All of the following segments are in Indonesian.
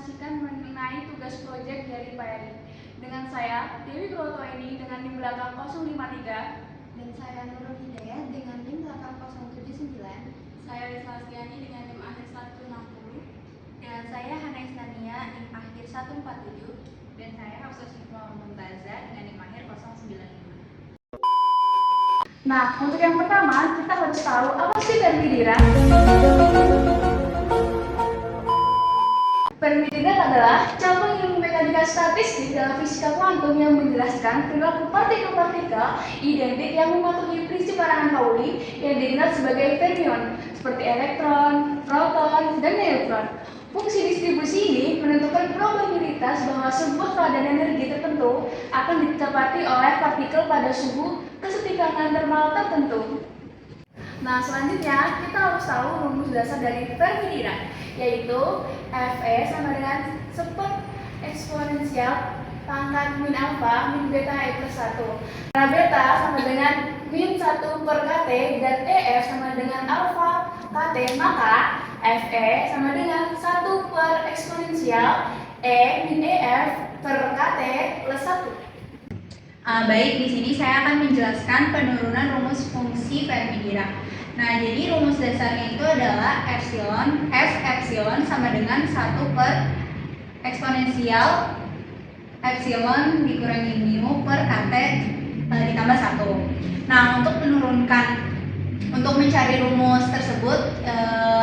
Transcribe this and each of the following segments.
mempresentasikan mengenai tugas proyek dari Pak Eri. Dengan saya, Dewi Groto ini dengan NIM belakang 053. Dan saya Nurul Hidayat dengan NIM belakang 079. Saya Lisa Astiani dengan NIM akhir 160. Dengan saya Hana Isnania NIM akhir 147. Dan saya Hafsah Syifa Mumtaza dengan NIM akhir 095. Nah, untuk yang pertama, kita harus tahu apa sih Fermi-Dirac. Fermi-Dirac adalah cabang ilmu mekanika statistik dalam fisika kuantum yang menjelaskan perilaku partikel-partikel identik yang mematuhi prinsip larangan Pauli yang dikenal sebagai fermion, seperti elektron, proton, dan neutron. Fungsi distribusi ini menentukan probabilitas bahwa sebuah keadaan energi tertentu akan ditepati oleh partikel pada suhu kesetimbangan thermal tertentu. Nah, selanjutnya kita harus tahu rumus dasar dari Fermi-Dirac, yaitu Fe sama dengan sepet eksponensial pangkat min alfa min beta e plus 1. Karena beta sama dengan min 1 per kt dan ef sama dengan alfa kt, maka Fe sama dengan 1 per eksponensial e min ef per kt plus 1. Baik, di sini saya akan menjelaskan penurunan rumus fungsi Fermi-Dirac. Nah, jadi rumus dasarnya itu adalah epsilon sama dengan 1 per eksponensial epsilon dikurangi mu per kt ditambah 1. Nah, untuk mencari rumus tersebut,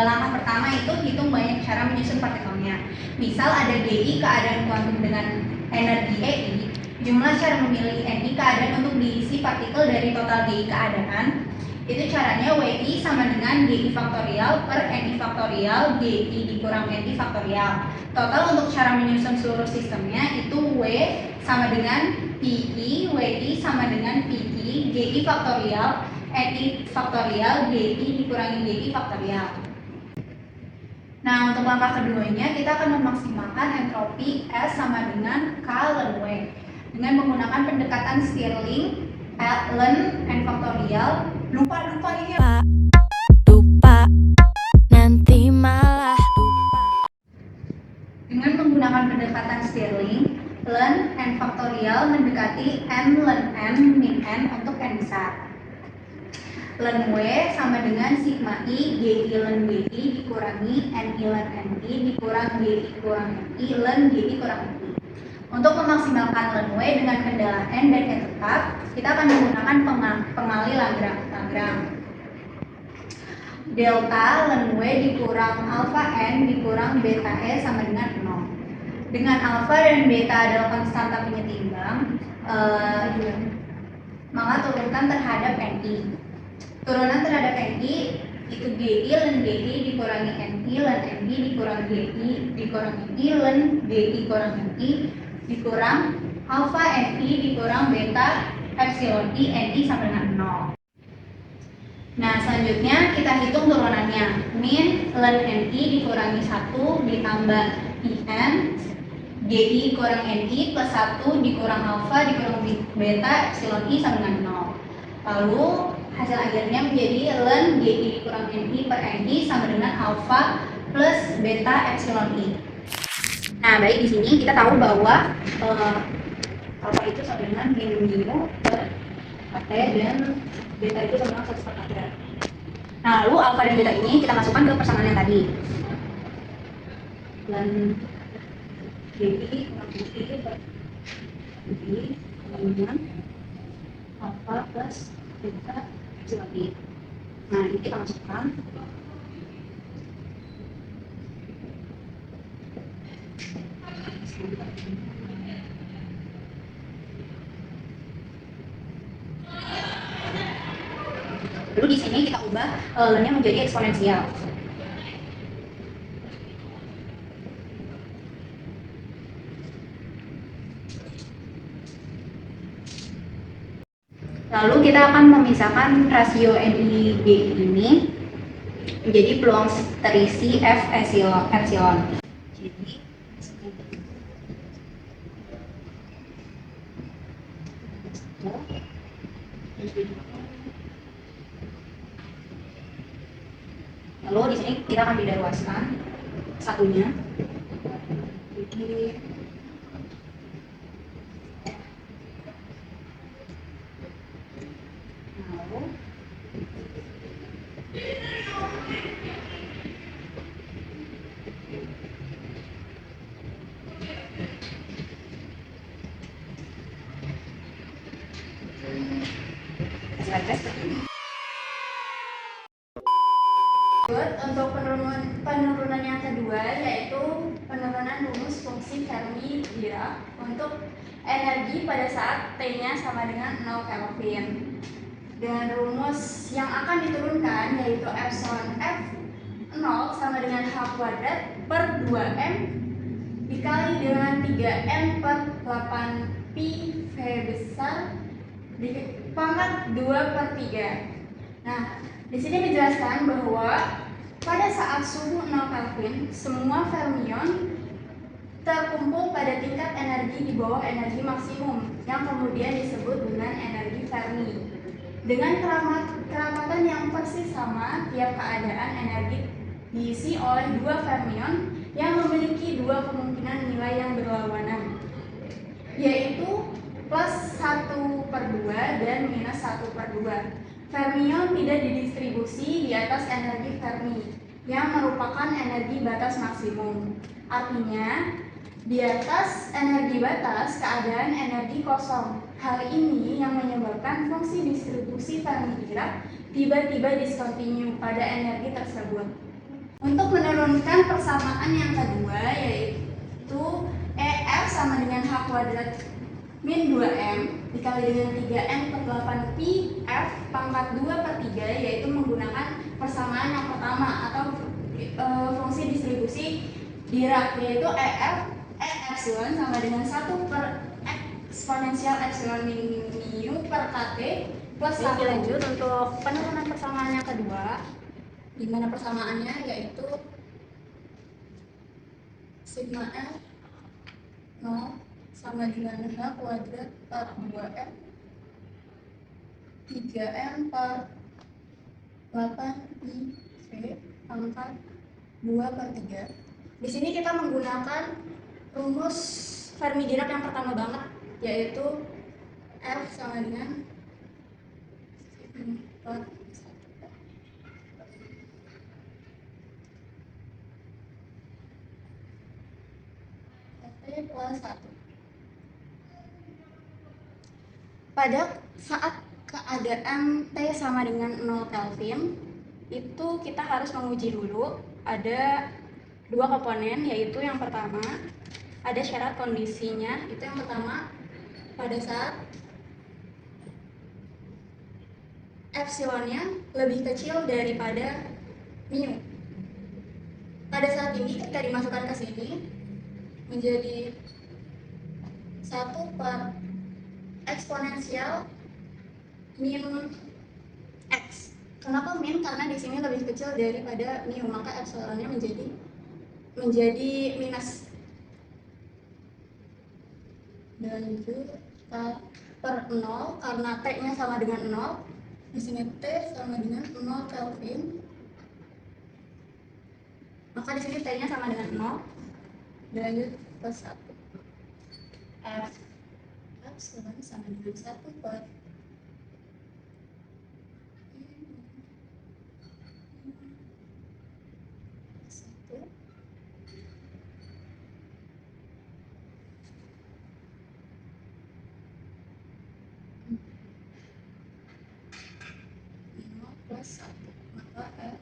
langkah pertama itu hitung banyak cara menyusun partikelnya. Misal ada GI keadaan kuantum dengan energi EI, jumlah cara memilih NI keadaan untuk diisi partikel dari total GI keadaan. Itu caranya WI sama dengan GI faktorial per NI faktorial GI dikurang NI faktorial. Total untuk cara menyusun seluruh sistemnya itu W sama dengan PI, WI sama dengan PI, GI faktorial, NI faktorial, GI dikurangi GI faktorial. Nah, untuk langkah keduanya kita akan memaksimalkan entropi S sama dengan K ln W dengan menggunakan pendekatan Stirling, ln n faktorial. Lupa ini ya. Lupa, nanti malah lupa. Dengan menggunakan pendekatan Stirling, ln n faktorial mendekati n ln n min n untuk n besar. Ln W sama dengan sigma I GI ln GI dikurangi NI ln NI dikurang GI kurang NI ln GI kurang NI. Untuk memaksimalkan ln W dengan kendala N dan N tetap, kita akan menggunakan pengali Lagrange. Delta ln W dikurang alpha N dikurang beta E sama dengan 0. Dengan alpha dan beta adalah konstanta penyetimbang, maka turunkan terhadap NI. Turunan terhadap NI itu GI ln GI dikurangi NI ln NI dikurang GI dikurang NI ln GI kurang NI dikurang alpha NI dikurang beta epsilon I NI sama dengan 0. Nah, selanjutnya kita hitung turunannya. Min ln NI dikurangi 1 ditambah IN GI kurang NI plus 1 dikurang alpha dikurang beta epsilon I sama dengan 0. Lalu hasil akhirnya menjadi ln GI dikurang NI per NI sama dengan alpha plus beta epsilon I. Nah, baik, di sini kita tahu bahwa alpha itu sama dengan mu per kt dan beta itu sama dengan 1 per kt. Nah, lalu alpha dan beta ini kita masukkan ke persamaan yang tadi. Ln GI kurang NI per NI sama dengan alpha plus beta epsilon I. Nah, ini kita masukkan. Lalu di sini kita ubah ln-nya menjadi eksponensial. Lalu kita akan memisahkan rasio NI GI ini menjadi peluang terisi F epsilon. Jadi lalu di sini kita akan diluaskan satunya di lalu untuk penurunan yang kedua yaitu penurunan rumus fungsi Fermi-Dirac untuk energi pada saat T-nya sama dengan 0 Kelvin. Dan rumus yang akan diturunkan yaitu epsilon F0 sama dengan H kuadrat per 2M dikali dengan 3M per 8 Pi V besar dipangkat 2 per 3. Nah, di sini dijelaskan bahwa pada saat suhu 0 Kelvin, semua fermion terkumpul pada tingkat energi di bawah energi maksimum yang kemudian disebut dengan energi Fermi. Dengan kerapatan yang persis sama, tiap keadaan energi diisi oleh dua fermion yang memiliki dua kemungkinan nilai yang berlawanan, yaitu plus 1/2 dan minus 1/2. Fermion tidak didistribusi di atas energi Fermi yang merupakan energi batas maksimum. Artinya, di atas energi batas keadaan energi kosong. Hal ini yang menyebabkan fungsi distribusi Fermi-Dirac tiba-tiba discontinue pada energi tersebut. Untuk menurunkan persamaan yang kedua yaitu EF sama dengan H kuadrat min 2M dikali dengan 3M per 8 Pi F pangkat 2 per 3, yaitu menggunakan persamaan yang pertama atau fungsi distribusi Dirac, yaitu EF epsilon sama dengan 1 per eksponensial epsilon mu per KT plus 1. Lanjut untuk penurunan persamaan yang kedua, di mana persamaannya yaitu sigma F 0 sama dengan H kuadrat per 2M 3M per 8 Pi V pangkat 2 per 3. Di sini kita menggunakan rumus Fermi-Dirac yang pertama banget, yaitu F sama dengan sigma T plus 1. Pada saat keadaan T sama dengan 0 Kelvin, itu kita harus menguji dulu ada dua komponen, yaitu yang pertama ada syarat kondisinya. Itu yang pertama, pada saat epsilonnya lebih kecil daripada mu. Pada saat ini ketika dimasukkan ke sini menjadi 1 per eksponensial min x. Kenapa min? Karena di sini lebih kecil daripada mu, maka epsilonnya menjadi minus. Dan juga per 0 karena T-nya sama dengan 0. Di sini T sama dengan 0 Kelvin. Maka di sini T-nya sama dengan 0. Lanjut plus 1. F epsilon sama dengan 1 per plus 1, maka F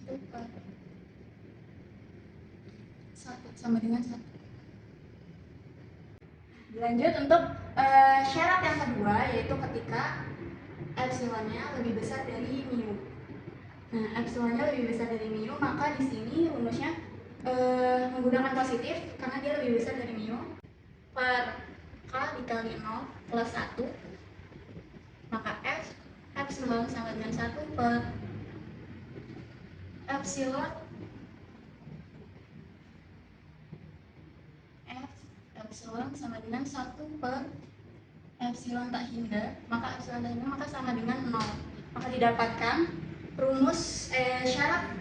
1 per 1 sama dengan 1. Lanjut untuk syarat yang kedua, yaitu ketika epsilonnya lebih besar dari mu. Nah, epsilonnya lebih besar dari mu, maka di sini rumusnya menggunakan positif karena dia lebih besar dari mu per K dikali 0 plus 1, maka F epsilon sama dengan 1 per epsilon F epsilon sama dengan 1 per epsilon tak hingga, maka epsilon tak hingga maka sama dengan 0. Maka didapatkan rumus syarat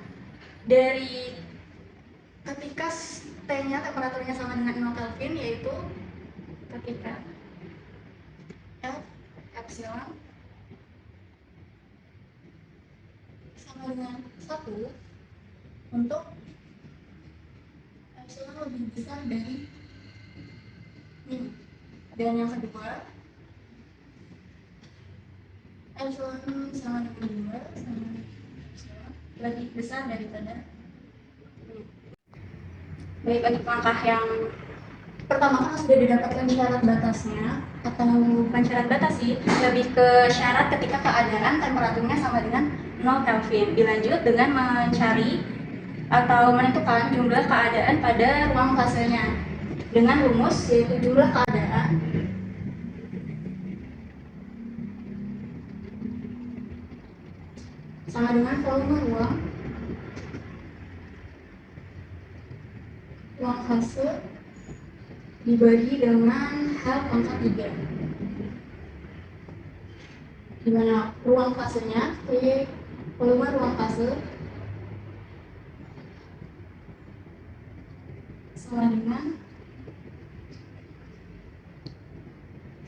dari ketika T-nya temperaturnya sama dengan 0 Kelvin, yaitu ketika F epsilon sama dengan 1 untuk epsilon lebih besar dari min. Dan yang kedua, epsilon sama dengan 2 sama epsilon lebih besar daripada min. Baik, untuk langkah yang pertama kan sudah didapatkan syarat batasnya, atau bukan syarat batas sih, lebih ke syarat ketika keadaan temperaturnya sama dengan 0 Kelvin. Dilanjut dengan mencari atau menentukan jumlah keadaan pada ruang fasenya dengan rumus yaitu jumlah keadaan sama dengan volume ruang fase dibagi dengan H pangkat 3, di mana ruang fasenya volume ruang fase sama dengan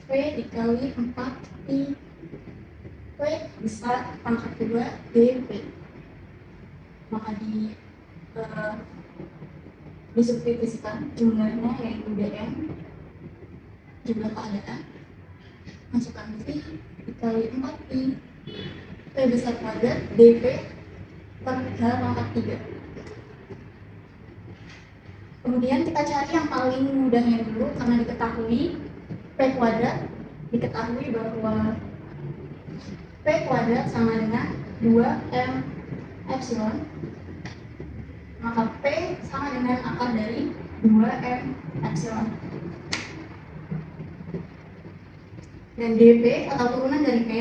V dikali 4 V besar pangkat 2 dV. Maka disubstitusikan jumlahnya yaitu dm, jumlah keadaan, masukkan V dikali 4 V besar kuadrat dV per H pangkat 3. Kemudian kita cari yang paling mudahnya dulu, karena diketahui P kuadrat, diketahui bahwa P kuadrat sama dengan 2M epsilon, maka P sama dengan akar dari 2M epsilon. Dan dP atau turunan dari P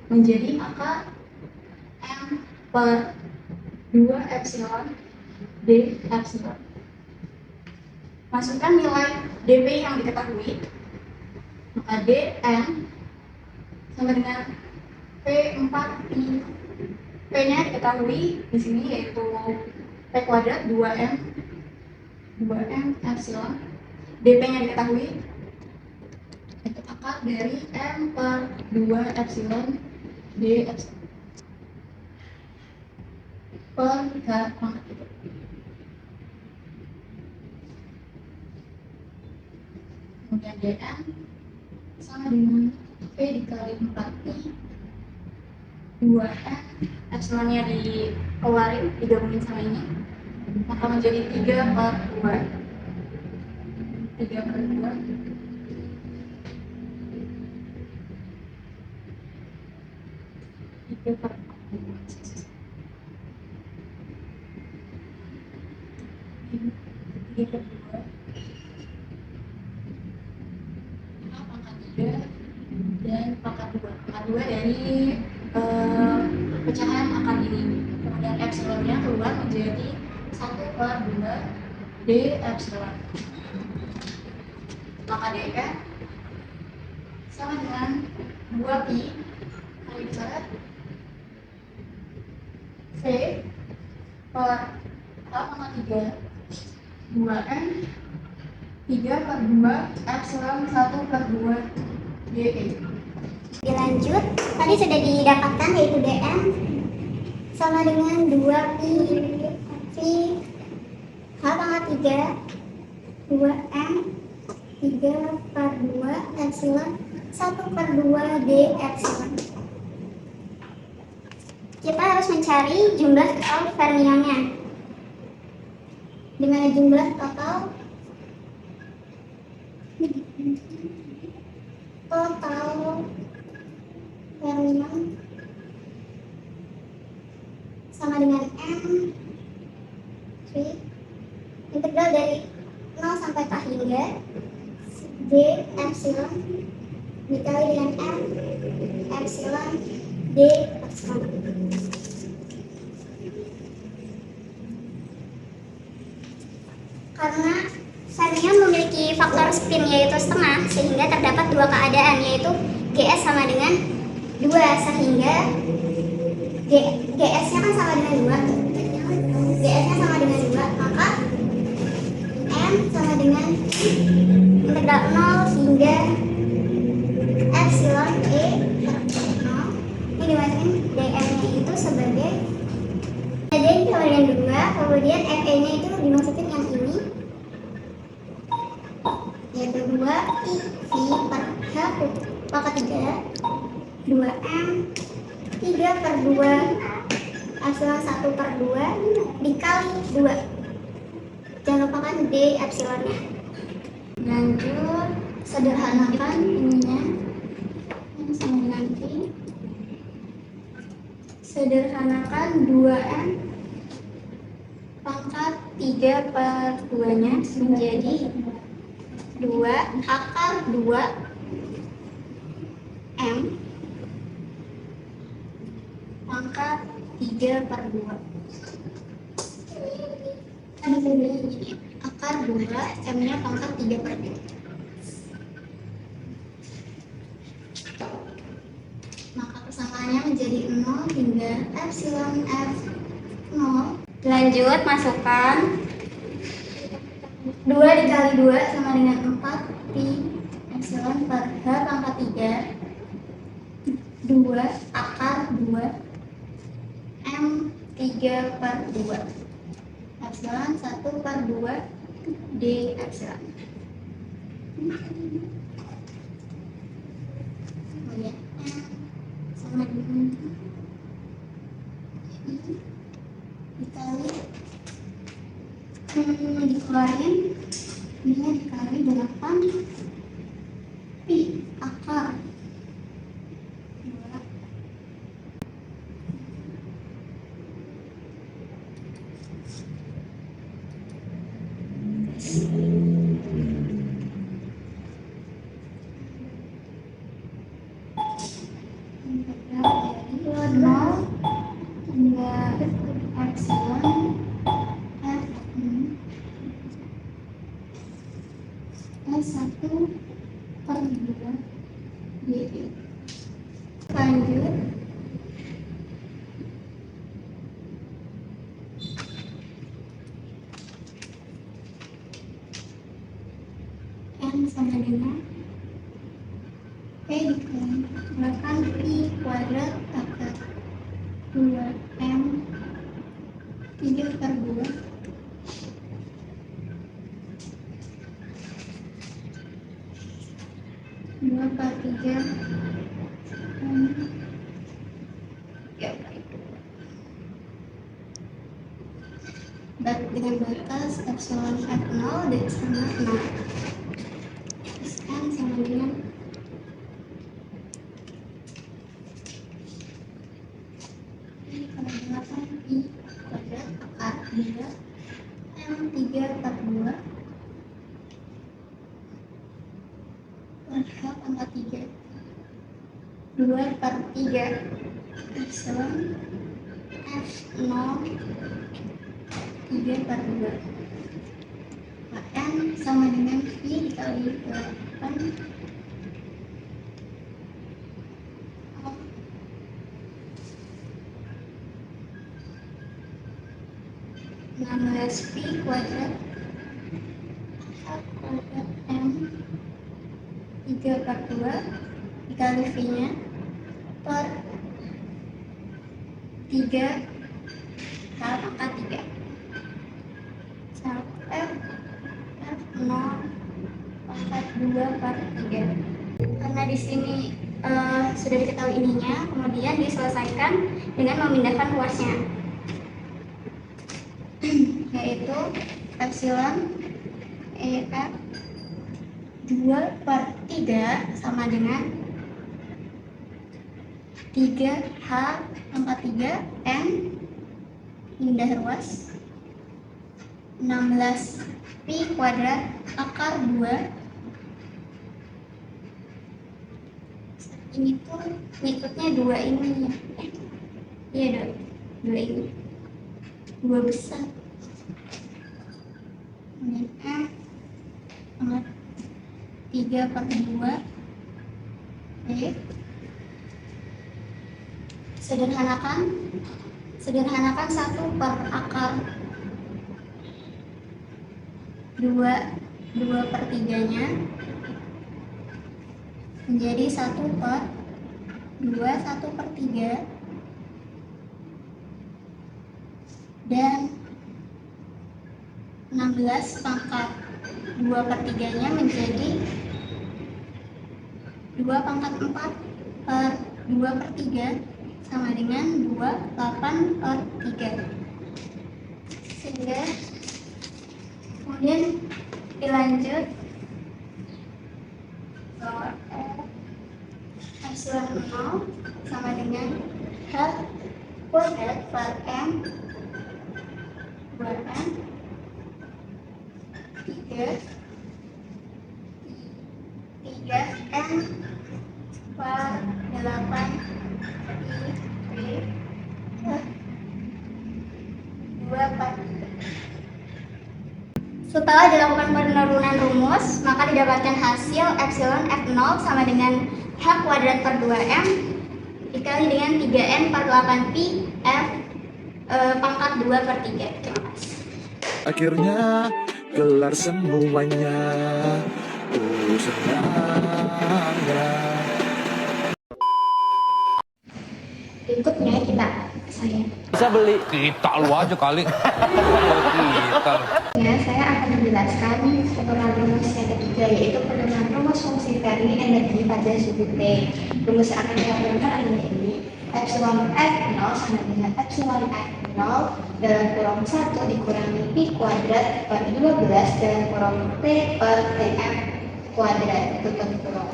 menjadi akar M per 2 epsilon D epsilon. Masukkan nilai dP yang diketahui, maka dN sama dengan P4I. P-nya diketahui di sini yaitu P kuadrat 2M epsilon. dP-nya diketahui yaitu akar dari M per 2 epsilon D epsilon per H pangkat 3. Kemudian dN sama dengan P dikali 4I 2N epsilonnya dikeluarin, digabungin sama ini, maka menjadi 3 per 2 3 per 2 3 per 3 per 2 pangkat 3 dan pangkat 2. Pangkat 2 dari pecahan akar ini. Kemudian epsilonnya keluar menjadi 1 per 2 D epsilon. Maka dN sama dengan 2pi kali besar V per H pangkat 3 2N 3 per 2 epsilon 1 per 2 DE. Dilanjut, tadi sudah didapatkan yaitu dN sama dengan 2pi V H pangkat 3 2M 3 per 2 epsilon 1 per 2 D epsilon. Kita harus mencari jumlah total fermionnya. Dengan jumlah total fermion sama dengan M V integral dari 0 sampai K hingga D epsilon dikali dengan M epsilon D epsilon. Karena fermion memiliki faktor spin yaitu setengah, sehingga terdapat dua keadaan yaitu GS sama dengan 2, sehingga GS nya kan sama dengan 2, GS nya sama dengan 2, maka dengan integral 0 hingga epsilon E per 0. Ini dimasukin dm-nya itu sebagai jadi sama dengan 2, kemudian fe-nya itu dimasukin yang ini, yaitu 2 I V per H pangkat 3 2M 3 per 2 epsilon 1 per 2 dikali 2. Jangan lupakan D epsilonnya. Lanjut, sederhanakan ininya yang sama dengan V. Sederhanakan 2M pangkat 3 per 2 nya menjadi 2 akar 2 M pangkat 3 per 2. Tadi saya bilang ini akar 2, M nya pangkat 3 per 2. Maka persamaannya menjadi 0 hingga epsilon F 0. Lanjut, masukkan 2 dikali 2 sama dengan 4 pi epsilon per H pangkat 3 2 akar 2 M 3 per 2 epsilon 1 per 2 D epsilon. Kemudian M sama dengan ini dikali dikeluarin, ini dikali 8 pi akar 2 0 hingga epsilon F S1 per 2 DE. Lanjut, N sama dengan P dikalikan pi kuadrat akar 2M 3 per 2 2 per 3 M 3 per 2 dengan batas epsilon F0 dan sama 0. Terus N sama dengan pi kuadrat akar 3 M 3 per 2 per H pangkat 3 2 per 3 epsilon F0 3 per 2 N sama dengan pi dikali 8 16 pi kuadrat H kuadrat M 3 per 2 dikali V nya per 3 H pangkat 3 F 0 pangkat 2 per 3. Karena di sini sudah diketahui ininya, kemudian diselesaikan dengan memindahkan luasnya, yaitu epsilon EF 2 per 3 sama dengan 3H pangkat 3 M pindah ruas 16 pi kuadrat akar 2. Ini pun ngikutnya 2 ini ya. Iya, 2 ini. 2 besar. Kemudian M sama 3 per 2 D. Sederhanakan 1 per akar 2 2/3-nya menjadi 1/2, 1/3, dan 16 pangkat 2/3-nya menjadi 2/4/2/3 sama dengan 28/3. Sehingga kemudian dilanjut epsilon 0 sama dengan H kuadrat per M 2M 3M per 8 I 2/4. Setelah dilakukan penurunan rumus, maka didapatkan hasil epsilon F0 sama dengan H kuadrat per 2M dikali dengan 3N per 8Pi F pangkat 2/3. Terima kasih. Akhirnya kelar semuanya. Senang ya. Berikutnya saya Bisa beli. Kita lu aja kali. Kita. saya akan menjelaskan penurunan rumus yang ketiga, yaitu penurunan rumus fungsi Fermi energi pada sudut T. Rumus yang akan digunakan adalah ini: epsilon F0 sama dengan epsilon F0 dalam kurung 1 dikurangi pi kuadrat per 12 dalam kurung T per Tm kuadrat, tutup kurung.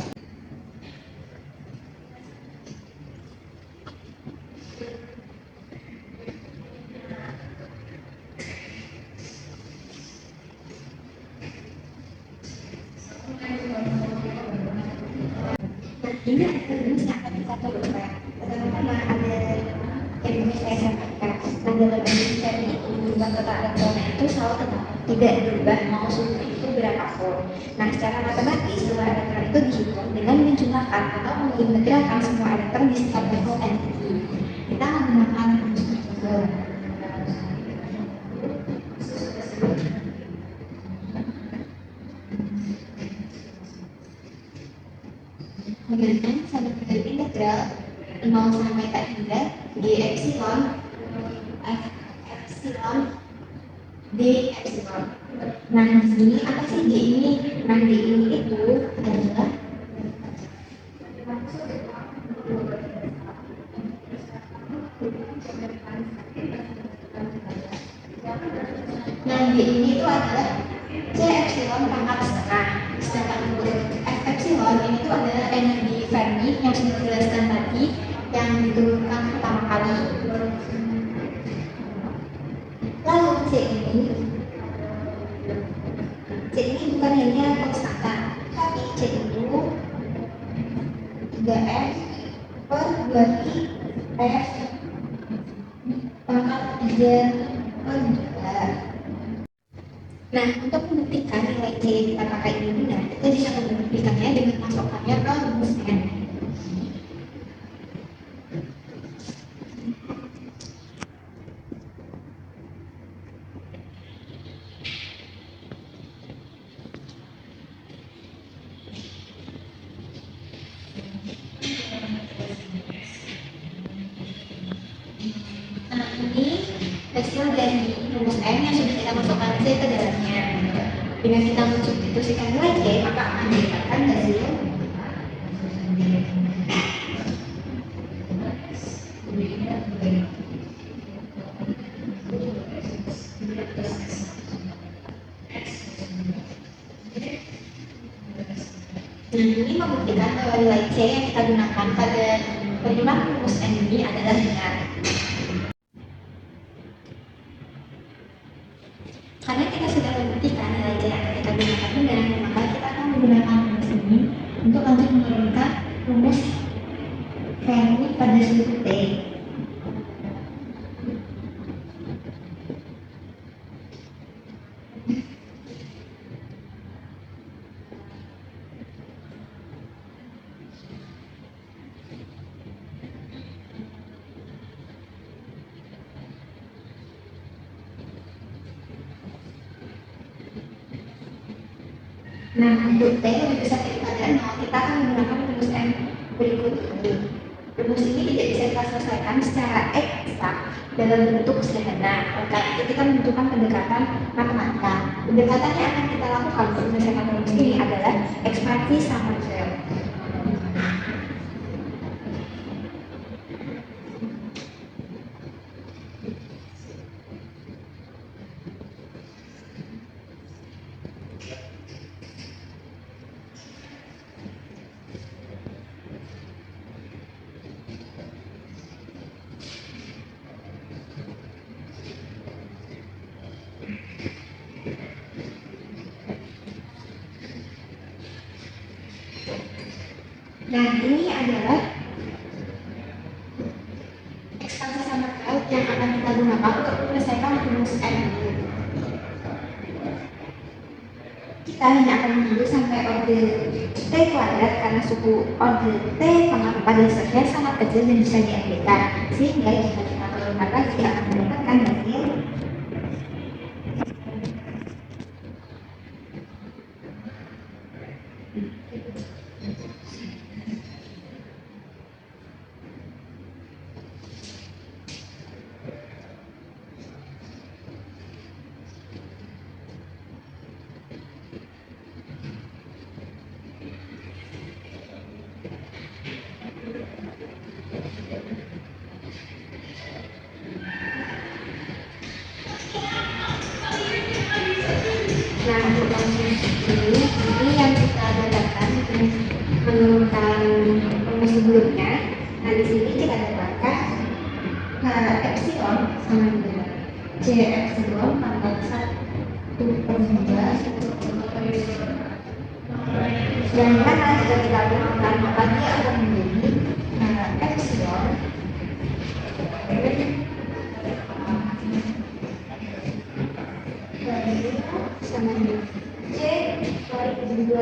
Ini rumusnya akan kita coba. Pertama ada yang saya dapatkan. Nah, dalam Indonesia ini jumlah total elektronnya itu selalu tetap, tidak berubah mau suhu itu berapapun. Nah, secara matematis jumlah elektron itu dihitung dengan menjumlahkan atau mengintegralkan semua elektron di setiap level energi. Kita menggunakan rumus tersebut. Kemudian sama dengan integral 0 sampai tak hingga G epsilon F epsilon D epsilon. Nah, di sini apa sih G ini? Nah, G ini itu adalah C epsilon pangkat setengah. Sedangkan untuk F epsilon ini itu adalah energi Fermi yang sudah dijelaskan tadi, yang diturunkan pertama kali. Lalu C ini bukan hanya konstanta, tapi C itu 3M per 2I F pangkat 3 per 2. Nah, untuk membuktikan nilai C yang kita pakai ini benar, kita bisa membuktikannya dengan masukkannya ke rumus N. Nah, ini hasil dari rumus N yang sudah kita masukkan C ke dalamnya. Dengan kita mensubstitusikan nilai C, maka akan didapatkan hasil Nah, ini membuktikan bahwa nilai C yang kita gunakan pada penyumbang rumus N ini adalah benar. Karena kita sudah membuktikan nilai C yang kita gunakan benar, maka kita akan menggunakan rumus ini untuk lanjut menurunkan rumus Fermi pada sudut T. Nah, untuk T lebih besar daripada 0, kita akan menggunakan rumus M berikut ini. Rumus ini tidak bisa kita selesaikan secara eksak dalam bentuk sederhana. Karena itu kita membutuhkan pendekatan matematika. Pendekatan yang akan kita lakukan untuk menyelesaikan rumus ini adalah ekspansi Sommerfeld. Nah, ini adalah ekspansi Sommerfeld yang akan kita gunakan untuk menyelesaikan rumus M. Kita hanya akan menunggu sampai order T kuadrat karena suku order T pada dasarnya sangat kecil dan bisa diambilkan, sehingga jika kita turunkan lagi akan mendapatkan hasil Nah, untuk ini yang kita dapatkan menurunkan rumus sebelumnya. Nah, di sini kita dapatkan epsilon sama dengan C epsilon pangkat 1/2 dan karena jika kita gunakan maka dia akan menjadi epsilon sama dengan C kali 2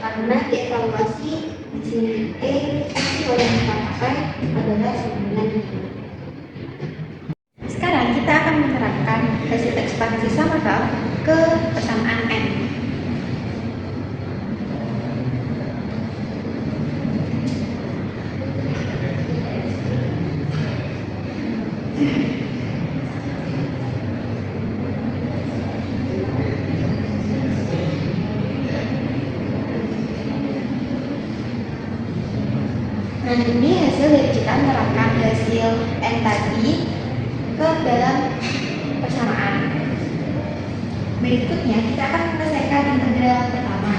karena dievaluasi di sini epsilon yang kita pakai adalah 9. Sekarang kita akan menerapkan hasil ekspansi Sommerfeld ke persamaan N. Nah, ini hasil dari kita menerapkan hasil N tadi ke dalam persamaan. Berikutnya kita akan menyelesaikan integral pertama.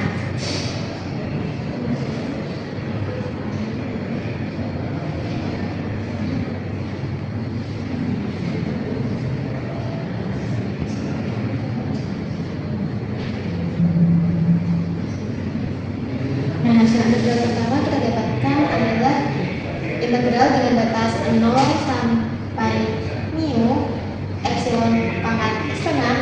Nah, hasil integral pertama kita dapatkan adalah integral dengan batas 0 sampai mu epsilon pangkat setengah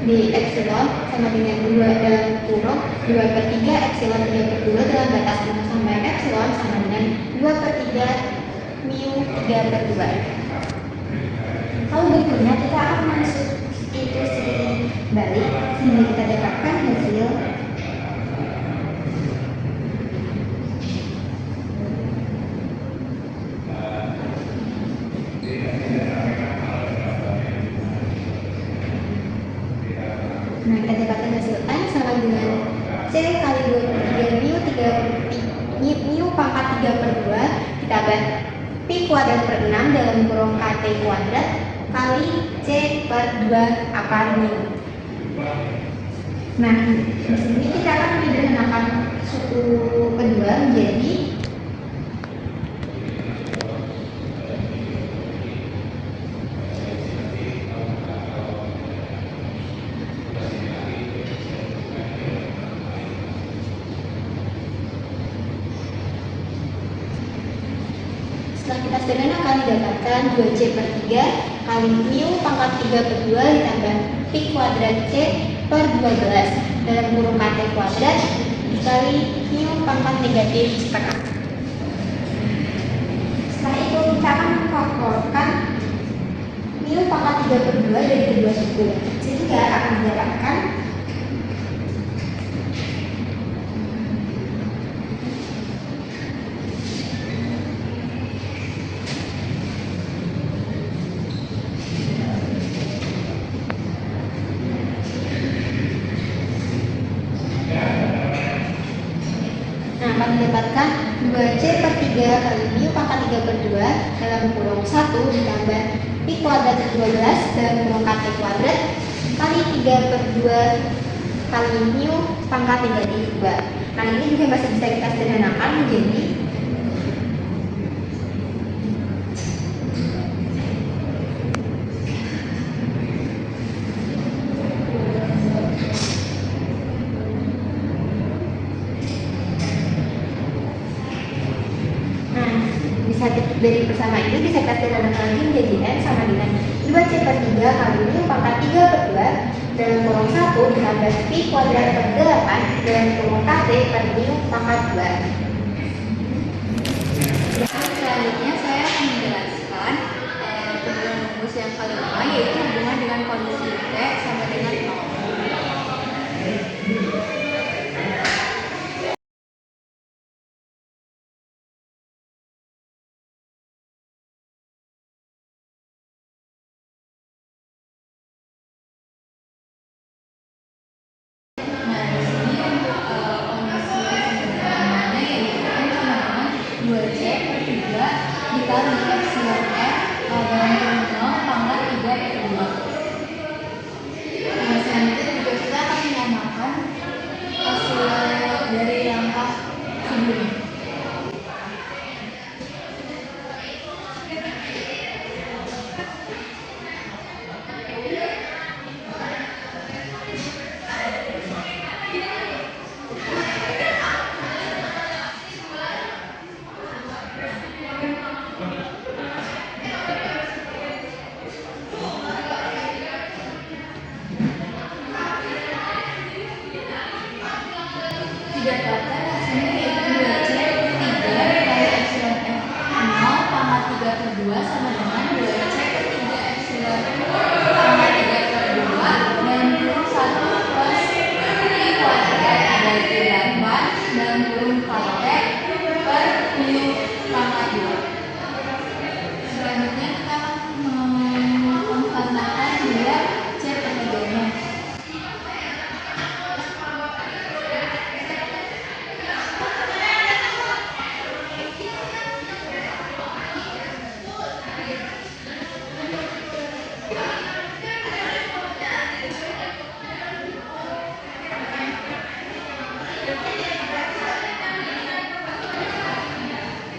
di epsilon sama dengan 2 dalam kurung 2/3 epsilon 3/2 dalam batas 0 sampai epsilon sama dengan 2/3 mu 3/2. Lalu berikutnya kita akan substitusi balik sehingga kita dapatkan hasil Nah, kita dapatkan hasil N sama dengan C kali 2/3 mu pangkat 3/2 ditambah pi kuadrat per 6 dalam kurung KT kuadrat kali C per 2 akar mu. Nah, di sini kita akan menyederhanakan suku kedua menjadi setelah kita sederhanakan didapatkan 2C/3 kali mu pangkat 3/2 ditambah pi kuadrat C per 12 dalam kurung KT kuadrat dikali mu pangkat negatif setengah. Setelah itu kita akan memfaktorkan mu pangkat 3/2 dari kedua suku sehingga akan mendapatkan akan mendapatkan 2C per 3 kali mu pangkat 3 per 2 dalam kurung 1 ditambah pi kuadrat 12 dalam kurung kt kuadrat kali 3 per 2 kali mu pangkat 3 di 2. Nah, ini juga masih bisa kita sederhanakan menjadi dari bersama itu bisa kita sederhanakan lagi menjadi N sama dengan 2C per 3 kali mu pangkat 3 per 2 dalam kurung 1 ditambah pi kuadrat per 8 dalam kurung kt per mu pangkat 2. Selanjutnya saya akan menjelaskan penurunan rumus yang kelima, yaitu hubungan dengan kondisi T sama dengan 0. Nah, di sini untuk kondisi sederhananya yaitu N sama dengan 2C per 3 dikali epsilon F dalam kurung 0 pangkat 3 per 2. Nah, selanjutnya juga kita akan menyamakan hasil dari langkah sebelumnya. Didapatkan hasilnya yaitu 2C per 3 kali epsilon F 0 pangkat 3 per 2 sama dengan 2C per 3 epsilon pangkat 3 per 2 dan kurung 1 plus pi kuadrat bagi 8 dan kurung kt per mu pangkat 2. Selanjutnya kita akan mengkonstantkan dia C per 3-nya.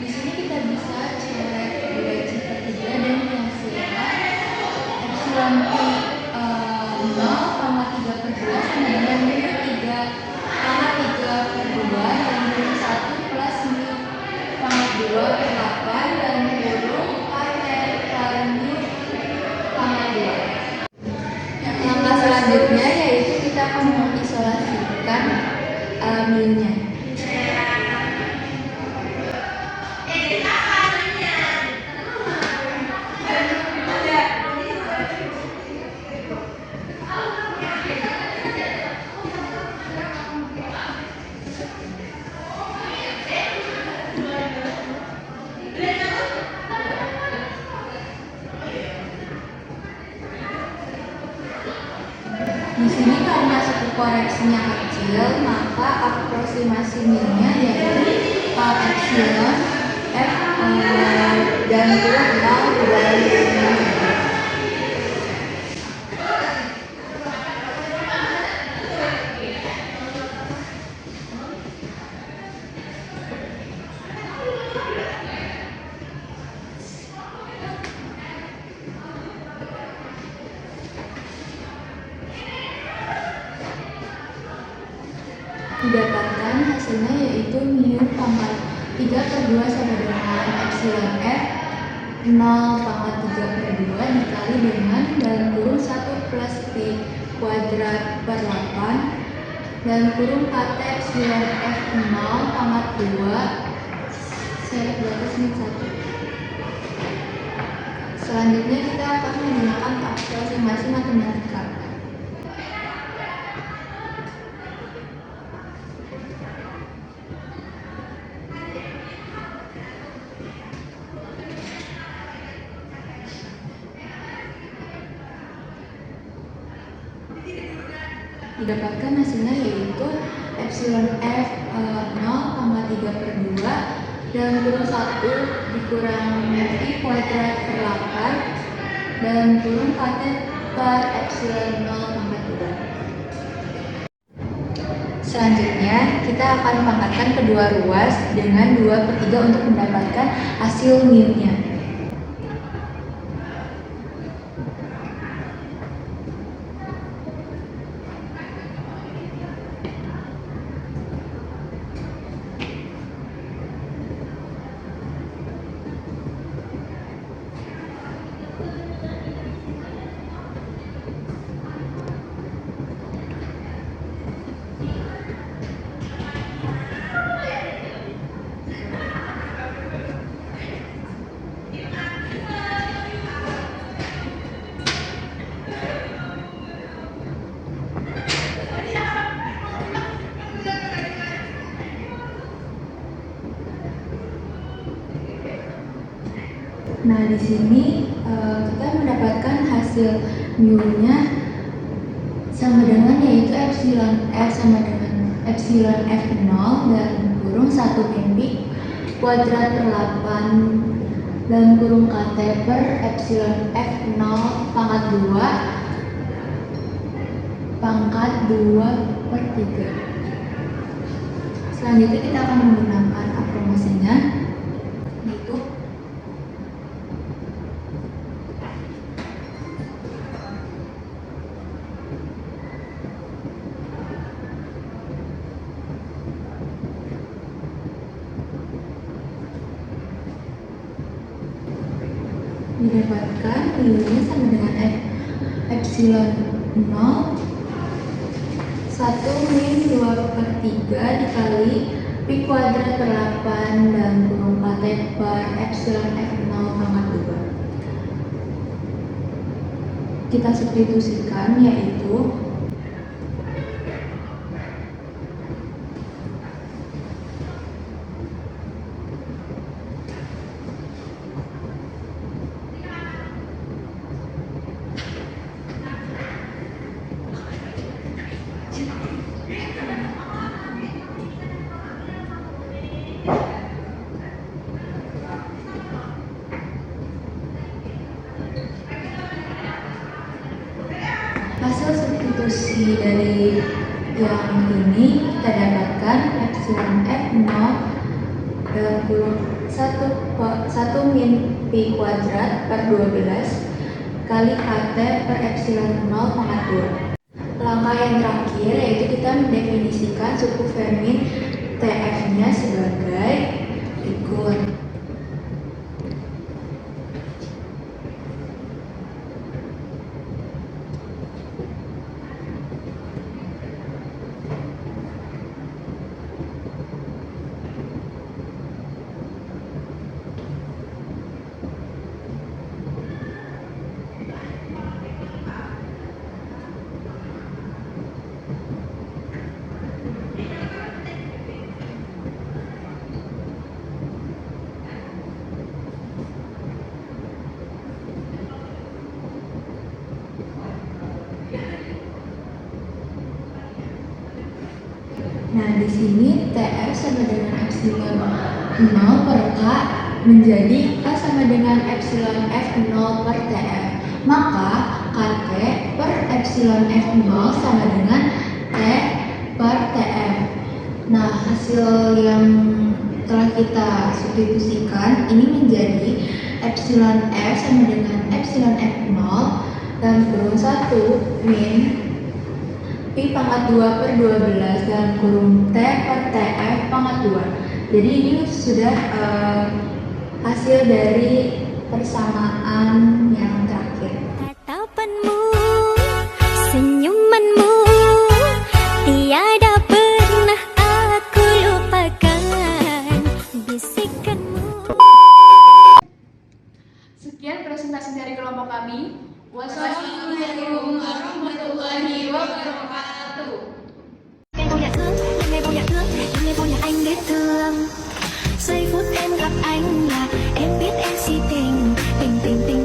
Di sini kita bisa coret 2C per 3 dan menghasilkan epsilon pi 0 pangkat 3 per 2 sama dengan mu 3 pangkat 3 per 2 dan kurung 1 plus mu pangkat 2 per 8 dan kurung kt per mu pangkat 2. Langkah selanjutnya yaitu kita akan mengisolasikan mu-nya. Di sini karena suku koreksinya kecil, maka aproksimasi mu-nya yaitu epsilon F dan kurung 0 dibagi 5. Didapatkan hasilnya yaitu mu pangkat 3 per 2 sama dengan epsilon F 0 pangkat 3 per 2 dikali dengan dalam kurung 1 plus pi kuadrat per 8 dalam kurung kt epsilon F 0 pangkat 2 seret batas min 1. Selanjutnya kita akan menggunakan aproksimasi matematika. didapatkan hasilnya yaitu epsilon F 0,3/2 dan kurung 1 dikurangi I kuadrat per 8 dan kurung KT per epsilon 0,2. Selanjutnya, kita akan mempangkatkan kedua ruas dengan 2/3 untuk mendapatkan hasil mu-nya. Nah, di sini kita mendapatkan hasil mu-nya sama dengan yaitu epsilon F sama dengan epsilon F0 dan kurung 1 min pi kuadrat per 8 dan kurung KT per epsilon F0 pangkat 2/3. Selanjutnya kita akan menggunakan apromasinya, yaitu didapatkan mu-nya sama dengan epsilon 0 1 min 2/3 dikali pi kuadrat per 8 dan kurung KT per epsilon F0 pangkat 2. Kita substitusikan yaitu hasil substitusi dari yang ini kita dapatkan epsilon F0 dalam kurung 1 min pi kuadrat per 12 kali KT per epsilon 0 pangkat 2. Langkah yang terakhir yaitu kita mendefinisikan suku Fermi TF-nya sebagai berikut. Nah, di sini TF sama dengan epsilon 0 per K menjadi K sama dengan epsilon F0 per TF. Maka KT per epsilon F0 sama dengan T per TF. Nah, hasil yang telah kita substitusikan ini menjadi epsilon F sama dengan epsilon F0 dan kurung 1 min pi pangkat 2/12 dan kurung T per TF pangkat 2. Jadi ini sudah hasil dari persamaan yang terakhir. Tatapanmu, senyumanmu, tiada pernah aku lupakan. Bisikanmu. Sekian presentasi dari kelompok kami. Wassalamualaikum warahmatullahi wabarakatuh. Ngày vô nhà thương, ngày vô nhà anh biết thương. Giây phút em gặp anh là em biết em si tình, tình tình tình.